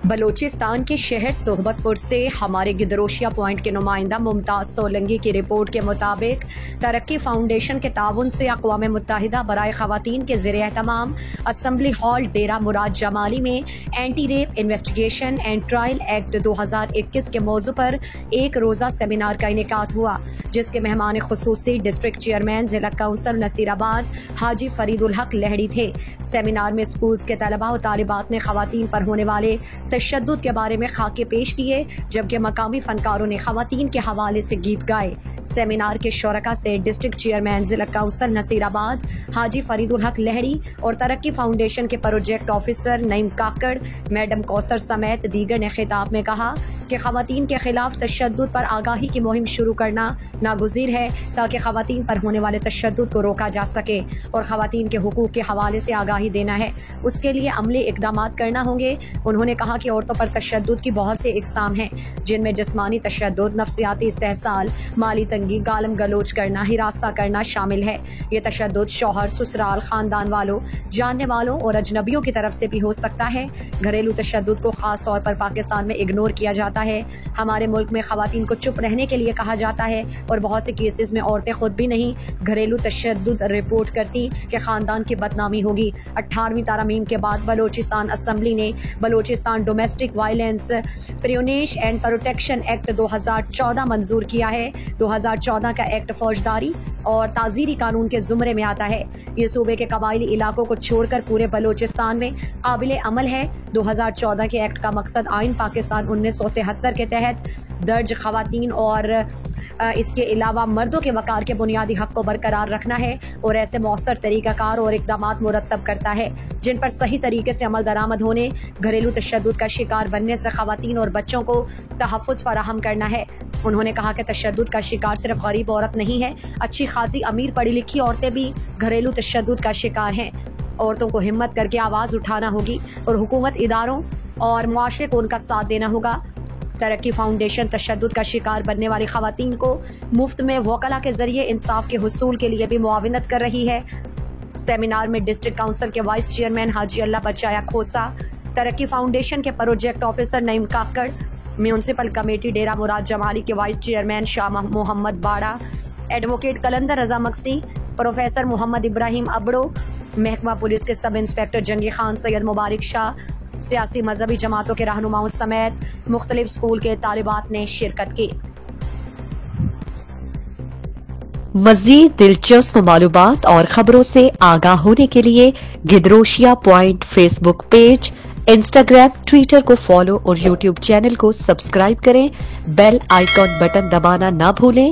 बलूचिस्तान के शहर सोहबतपुर से हमारे गिदरोशिया पॉइंट के नुमाइंदा मुमताज सोलंगी की रिपोर्ट के मुताबिक तरक्की फाउंडेशन के ताउन से अक़वाम मुत्तहिदा बराए ख़वातीन के ज़ेरे एहतमाम असम्बली हॉल डेरा मुराद जमाली में anti rape investigation and trial act 2021 के मौजू पर एक रोज़ा सेमिनार का इनेकाद हुआ, जिसके मेहमान खुसूसी डिस्ट्रिक्ट चेयरमैन ज़िला काउंसिल नसीराबाद हाजी फरीदुल हक लहड़ी थे। सेमिनार में स्कूल्स के तलबा और तालिबात ने ख़वातीन पर होने वाले तशद्दुद के बारे में खाके पेश किए, जबकि मकामी फनकारों ने ख़वातीन के हवाले से गीत गाए। सेमिनार के शोरका से डिस्ट्रिक्ट चेयरमैन ज़िला काउंसिल नसीराबाद हाजी फरीदुल हक लहड़ी और तरक्की फाउंडेशन के प्रोजेक्ट ऑफिसर नईम काकड़, मैडम कौसर समेत दीगर ने खिताब में कहा कि ख़वातीन के खिलाफ तशद्दुद पर आगाही की मुहिम शुरू करना नागुज़ीर है, ताकि ख़वातीन पर होने वाले तशद्दुद को रोका जा सके और ख़वातीन के हुकूक के हवाले से आगाही देना है। उसके लिए अमली इक़दामात करना होंगे। उन्होंने कहा कि औरतों पर तशद्दुद की बहुत से इक़साम हैं, जिनमें जिस्मानी तशद्दुद, नफ्सियाती इस्तेहसाल, माली तंगी, गालम गलोच करना, हिरासा करना शामिल है। ये तशद्दुद शौहर, ससुराल, ख़ानदान वालों, जानने वालों और अजनबियों की तरफ से भी हो सकता है। घरेलू तशद्दुद को ख़ास तौर पर पाकिस्तान में इग्नोर किया जाता है। हमारे मुल्क में ख़वातीन को चुप रहने के लिए कहा जाता है और बहुत से केसेस में औरतें खुद भी नहीं घरेलू तशद्दुद रिपोर्ट करती कि ख़ानदान की बदनामी होगी। 18वीं तारामीम के बाद बलूचिस्तान असम्बली ने Balochistan domestic violence prevention and protection act 2014 मंजूर किया है। 2014 का एक्ट फौजदारी और ताज़ीरी कानून के ज़ुमरे में आता है। ये सूबे के कबायली इलाकों को छोड़कर पूरे बलूचिस्तान में काबिल अमल है। 2014 के एक्ट का मकसद आइन पाकिस्तान 1973 के तहत दर्ज ख़वातीन और इसके अलावा मर्दों के वक़ार के बुनियादी हक़ को बरकरार रखना है और ऐसे मौसर तरीक़ाकार और इक़दामात मुरतब करता है जिन पर सही तरीके से अमल दरामद होने, घरेलू तशद्दुद का शिकार बनने से ख़वातीन और बच्चों को तहफ़्फ़ुज़ फराहम करना है। उन्होंने कहा कि तशद्दुद का शिकार सिर्फ गरीब औरत नहीं है, अच्छी खासी अमीर पढ़ी लिखी औरतें भी घरेलू तशद्दुद का शिकार हैं। औरतों को हिम्मत करके आवाज़ उठाना होगी और हुकूमत, इदारों और मुआशरे को उनका साथ देना होगा। तरक्की फाउंडेशन तशद्दुद का शिकार बनने वाली ख़वातीन को मुफ्त में वकला के ज़रिए इंसाफ के हुसूल के लिए भी मुआविनत कर रही है। सेमिनार में डिस्ट्रिक्ट काउंसिल के वाइस चेयरमैन हाजी अल्लाह बचाया खोसा, तरक्की फाउंडेशन के प्रोजेक्ट ऑफिसर नईम काकड़, म्यूनसिपल कमेटी डेरा मुराद जमाली के वाइस चेयरमैन शाह मोहम्मद बाड़ा, एडवोकेट कलंदर रजा मक्सी, प्रोफेसर मोहम्मद इब्राहिम अबड़ो, महकमा पुलिस के सब इंस्पेक्टर जंगी खान, सैयद मुबारक शाह, सियासी मजहबी जमातों के रहनुमाओं समेत मुख्तलिफ स्कूल के तालिबात ने शिरकत की। मज़ीद दिलचस्प मालूमात और खबरों से आगाह होने के लिए Gedrosia point Facebook page, Instagram, Twitter को फॉलो और यूट्यूब चैनल को सब्सक्राइब करें। बेल आइकॉन बटन दबाना ना भूलें